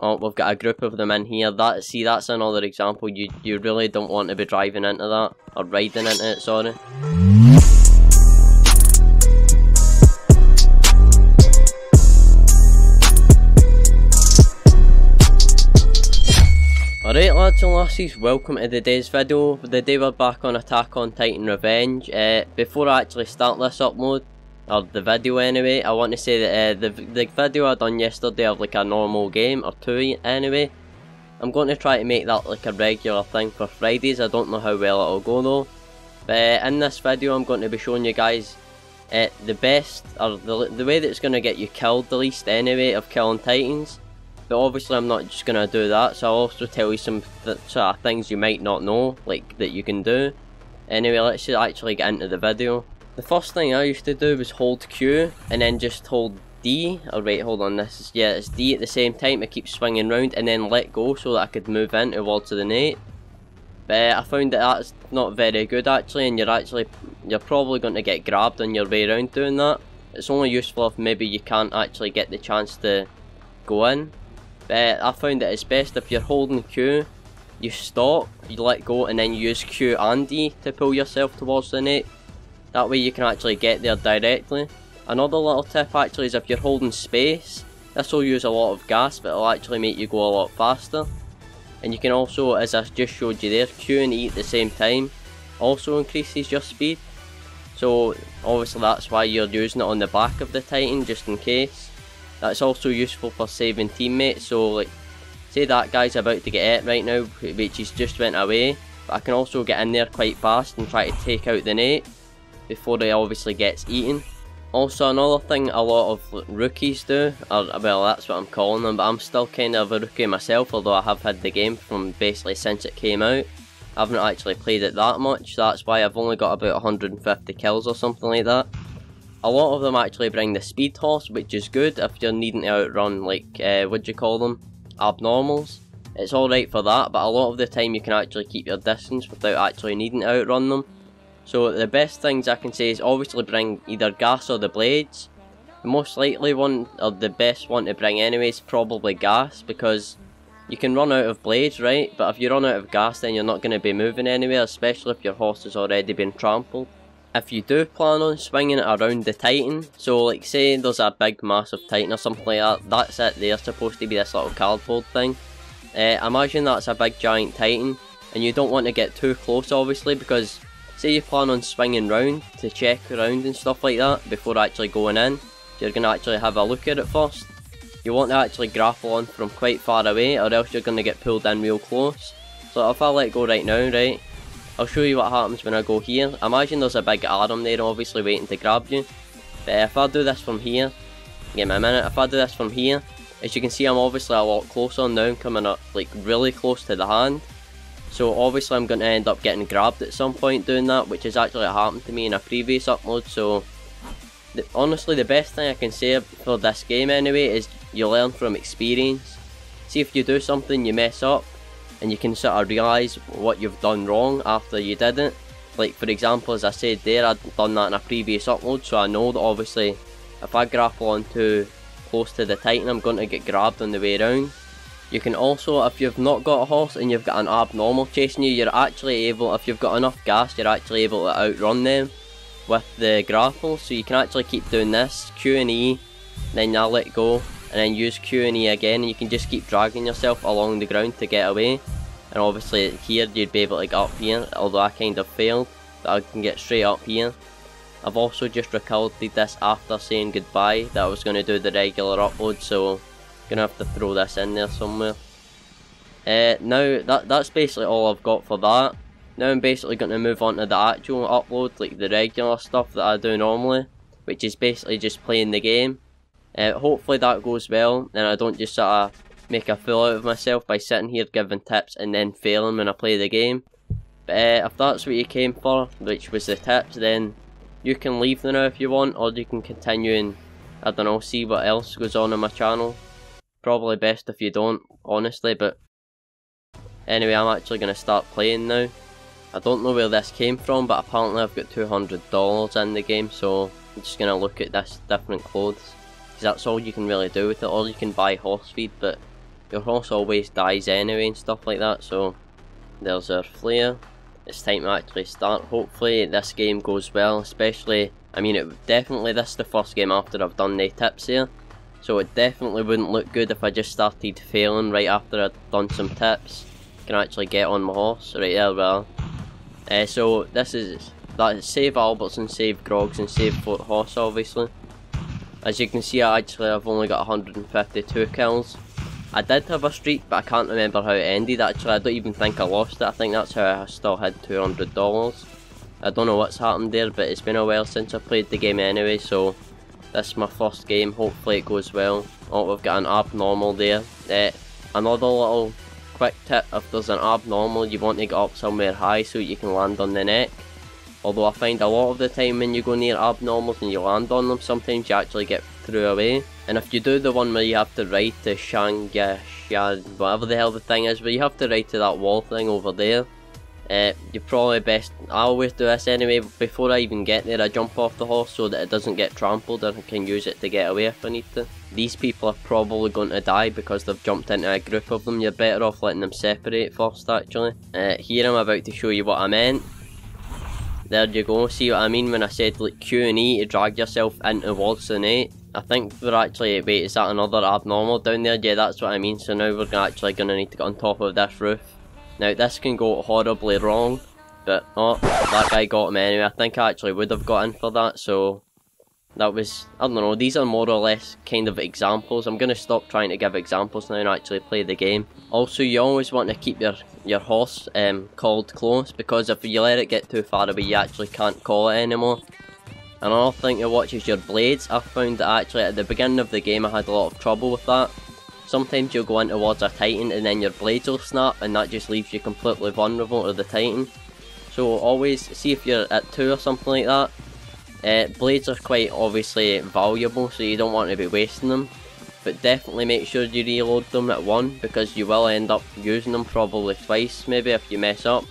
Oh, we've got a group of them in here. See, that's another example. You really don't want to be driving into that, or riding into it, sorry. Alright lads and lassies, welcome to today's video. Today we're back on Attack on Titan Revenge. Before I actually start this upload, or the video anyway, I want to say that the video I done yesterday of like a normal game, or two anyway, I'm going to try to make that like a regular thing for Fridays. I don't know how well it'll go though. But in this video I'm going to be showing you guys the best, or the way that's going to get you killed the least anyway of killing Titans. But obviously I'm not just going to do that, so I'll also tell you some sort of things you might not know, like that you can do. Anyway, let's just actually get into the video. The first thing I used to do was hold Q, and then just hold D, oh wait, hold on, it's D at the same time, it keeps swinging round, and then let go so that I could move in towards the nade. But I found that that's not very good actually, and you're probably going to get grabbed on your way around doing that. It's only useful if maybe you can't actually get the chance to go in. But I found that it's best if you're holding Q, you stop, you let go, and then you use Q and D to pull yourself towards the net. That way you can actually get there directly. Another little tip actually is if you're holding space, this will use a lot of gas, but it'll actually make you go a lot faster. And you can also, as I just showed you there, Q and E at the same time also increases your speed. So obviously that's why you're using it on the back of the Titan, just in case. That's also useful for saving teammates, so like, say that guy's about to get it right now, which he's just went away, but I can also get in there quite fast and try to take out the nade before he obviously gets eaten. Also another thing a lot of rookies do, or well that's what I'm calling them, but I'm still kind of a rookie myself, although I have had the game from basically since it came out. I haven't actually played it that much, so that's why I've only got about 150 kills or something like that. A lot of them actually bring the speed horse, which is good if you're needing to outrun, like, what do you call them? Abnormals. It's alright for that, but a lot of the time you can actually keep your distance without actually needing to outrun them. So the best things I can say is obviously bring either gas or the blades. The most likely one, or the best one to bring anyway, is probably gas, because you can run out of blades, right? But if you run out of gas then you're not going to be moving anywhere, especially if your horse has already been trampled. If you do plan on swinging it around the Titan, so like say there's a big massive Titan or something like that, that's it, they're supposed to be this little cardboard thing. Imagine that's a big giant Titan, and you don't want to get too close obviously, because say you plan on swinging round to check around and stuff like that before actually going in, so you're going to actually have a look at it first. You want to actually grapple on from quite far away, or else you're going to get pulled in real close. So if I let go right now, right, I'll show you what happens when I go here. Imagine there's a big arm there obviously waiting to grab you. But if I do this from here, give me a minute, if I do this from here, as you can see I'm obviously a lot closer now, I'm coming up like really close to the hand. So obviously I'm going to end up getting grabbed at some point doing that, which has actually happened to me in a previous upload. So honestly the best thing I can say for this game anyway is you learn from experience. See if you do something you mess up, and you can sort of realise what you've done wrong after you did it. Like for example, as I said there, I'd done that in a previous upload, so I know that obviously if I grapple on too close to the Titan I'm going to get grabbed on the way around. You can also, if you've not got a horse and you've got an abnormal chasing you, you're actually able, if you've got enough gas, you're actually able to outrun them with the grapple. So you can actually keep doing this, Q and E, then I'll let go, and then use Q and E again, and you can just keep dragging yourself along the ground to get away. And obviously here you'd be able to get up here, although I kind of failed, but I can get straight up here. I've also just recorded this after saying goodbye, that I was going to do the regular upload, so I'm going to have to throw this in there somewhere. Now that's basically all I've got for that. Now I'm basically going to move on to the actual upload, like the regular stuff that I do normally, which is basically just playing the game. Hopefully that goes well, and I don't just sort of make a fool out of myself by sitting here giving tips and then failing when I play the game. But if that's what you came for, which was the tips, then you can leave now if you want, or you can continue and, I don't know, see what else goes on my channel. Probably best if you don't, honestly, but anyway, I'm actually going to start playing now. I don't know where this came from, but apparently I've got $200 in the game, so I'm just going to look at this different clothes. That's all you can really do with it, or you can buy horse feed, but your horse always dies anyway and stuff like that. So there's our flare. It's time to actually start. Hopefully this game goes well, especially, I mean, this is the first game after I've done the tips here, so it definitely wouldn't look good if I just started failing right after I'd done some tips. I can actually get on my horse right there. Well, so this is that save Albertson, save Grogs and save Fort Horse obviously. As you can see, I've only got 152 kills. I did have a streak, but I can't remember how it ended actually. I don't even think I lost it. I think that's how I still had $200. I don't know what's happened there, but it's been a while since I played the game anyway, so this is my first game. Hopefully it goes well. Oh, we've got an abnormal there. Another little quick tip: if there's an abnormal, you want to get up somewhere high so you can land on the neck. Although I find a lot of the time when you go near abnormals and you land on them, sometimes you actually get through away. And if you do the one where you have to ride to whatever the hell the thing is, where you have to ride to that wall thing over there, you're probably best, I always do this anyway, before I even get there I jump off the horse so that it doesn't get trampled and I can use it to get away if I need to. These people are probably going to die because they've jumped into a group of them. You're better off letting them separate first actually. Here I'm about to show you what I meant. There you go, see what I mean when I said like Q and E to drag yourself in towards the net. I think we're actually, wait, is that another abnormal down there? Yeah, that's what I mean. So now we're actually going to need to get on top of this roof. Now this can go horribly wrong, but oh, that guy got him anyway. I think I actually would have got in for that, so that was, I don't know, these are more or less kind of examples. I'm going to stop trying to give examples now and actually play the game. Also, you always want to keep your horse called close, because if you let it get too far away you actually can't call it anymore. Another thing to watch is your blades. I found that actually at the beginning of the game I had a lot of trouble with that. Sometimes you'll go in towards a Titan and then your blades will snap and that just leaves you completely vulnerable to the Titan. So always see if you're at 2 or something like that. Blades are quite obviously valuable, so you don't want to be wasting them. But definitely make sure you reload them at 1, because you will end up using them probably twice maybe if you mess up.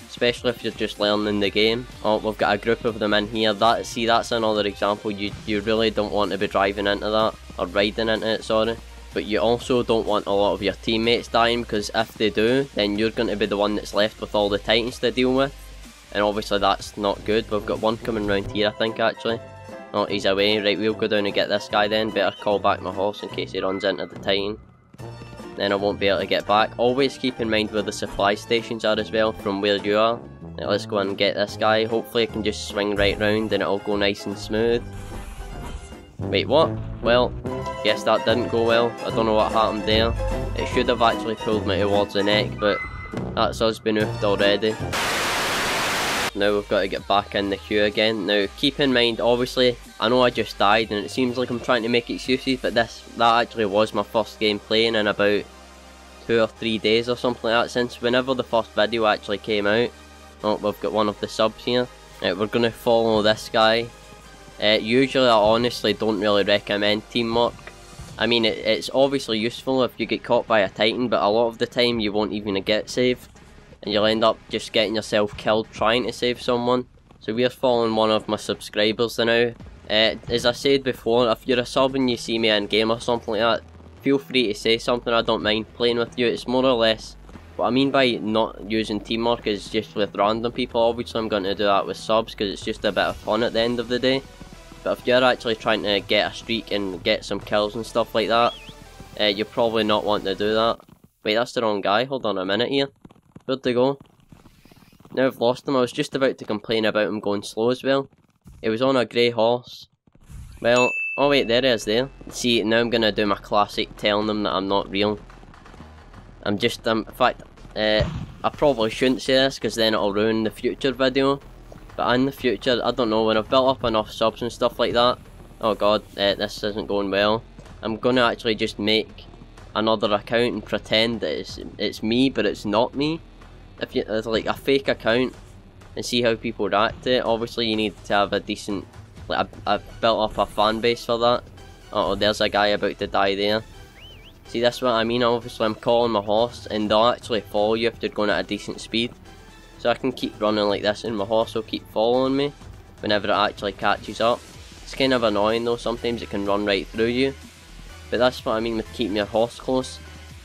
Especially if you're just learning the game. Oh, we've got a group of them in here. See, that's another example. You really don't want to be driving into that, or riding into it, sorry. But you also don't want a lot of your teammates dying, because if they do, then you're going to be the one that's left with all the Titans to deal with. And obviously that's not good. We've got one coming round here I think actually. Oh, he's away. Right, we'll go down and get this guy then. Better call back my horse in case he runs into the Titan. Then I won't be able to get back. Always keep in mind where the supply stations are as well from where you are. Now let's go and get this guy. Hopefully I can just swing right round and it'll go nice and smooth. Wait, what? Well, guess that didn't go well. I don't know what happened there. It should have actually pulled me towards the neck, but that's us been oofed already. Now we've got to get back in the queue again. Now keep in mind, obviously, I know I just died and it seems like I'm trying to make excuses, but that actually was my first game playing in about 2 or 3 days or something like that, since whenever the first video actually came out. Oh, we've got one of the subs here. Right, we're going to follow this guy. Usually I honestly don't really recommend teamwork. I mean, it's obviously useful if you get caught by a Titan, but a lot of the time you won't even get saved. And you'll end up just getting yourself killed trying to save someone. So we're following one of my subscribers now. As I said before, if you're a sub and you see me in game or something like that, feel free to say something. I don't mind playing with you. It's more or less, what I mean by not using teamwork is just with random people. Obviously I'm going to do that with subs because it's just a bit of fun at the end of the day. But if you're actually trying to get a streak and get some kills and stuff like that, you're probably not wanting to do that. Wait, that's the wrong guy. Hold on a minute here. Where'd they go? Now I've lost him. I was just about to complain about him going slow as well. He was on a grey horse. Well, oh wait, there he is there. See, now I'm going to do my classic telling them that I'm not real. In fact, I probably shouldn't say this because then it'll ruin the future video. But in the future, I don't know, when I've built up enough subs and stuff like that, oh god, this isn't going well. I'm going to actually just make another account and pretend that it's me, but it's not me. It's like a fake account, and see how people react to it. Obviously you need to have a decent, like I've built up a fan base for that. Uh oh, there's a guy about to die there. See, that's what I mean. Obviously I'm calling my horse and they'll actually follow you if they're going at a decent speed. So I can keep running like this and my horse will keep following me whenever it actually catches up. It's kind of annoying though, sometimes it can run right through you. But that's what I mean with keeping your horse close.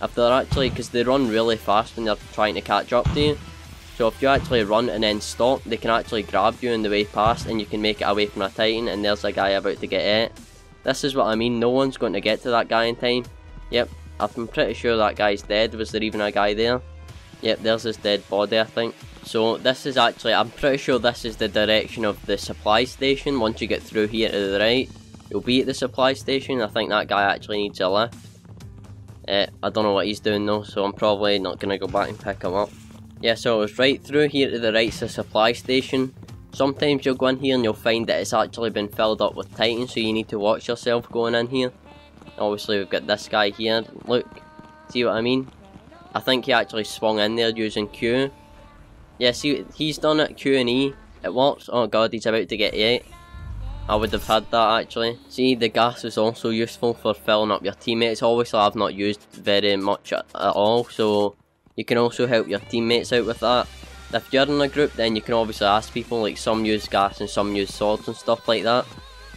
if they're actually, because they run really fast when they're trying to catch up to you. So if you actually run and then stop, they can actually grab you on the way past and you can make it away from a Titan, and there's a guy about to get it. This is what I mean, no one's going to get to that guy in time. Yep, I'm pretty sure that guy's dead. Was there even a guy there? Yep, there's his dead body, I think. So this is actually, I'm pretty sure this is the direction of the supply station. Once you get through here to the right, you'll be at the supply station. I think that guy actually needs a lift. I don't know what he's doing though, so I'm probably not going to go back and pick him up. Yeah, so it was right through here to the right's the supply station. Sometimes you'll go in here and you'll find that it's actually been filled up with Titans, so you need to watch yourself going in here. Obviously we've got this guy here, look, see what I mean? I think he actually swung in there using Q. Yeah, see, he's done it, Q and E, it works. Oh god, he's about to get 8. I would have had that actually. See, the gas is also useful for filling up your teammates. Obviously I've not used very much at all, so you can also help your teammates out with that. If you're in a group, then you can obviously ask people, like some use gas and some use swords and stuff like that,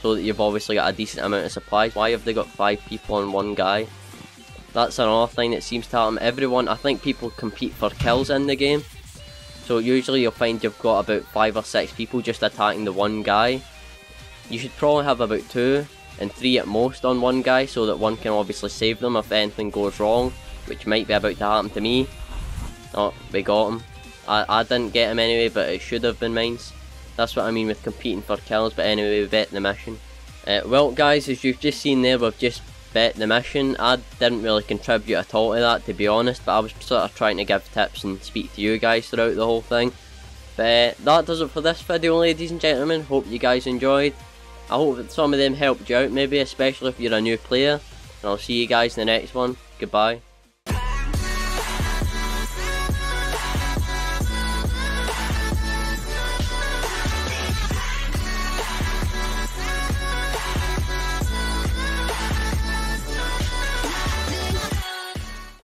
so that you've obviously got a decent amount of supplies. Why have they got 5 people on one guy? That's another thing that seems to happen. Everyone, I think people compete for kills in the game, so usually you'll find you've got about 5 or 6 people just attacking the one guy. You should probably have about 2 and 3 at most on one guy, so that one can obviously save them if anything goes wrong, which might be about to happen to me. Oh, we got him. I didn't get him anyway, but it should have been mine. That's what I mean with competing for kills. But anyway, we bet the mission. Well guys, as you've just seen there, we've just bet the mission. I didn't really contribute at all to that, to be honest, but I was sort of trying to give tips and speak to you guys throughout the whole thing. But that does it for this video, ladies and gentlemen. Hope you guys enjoyed. I hope that some of them helped you out, maybe, especially if you're a new player. And I'll see you guys in the next one. Goodbye.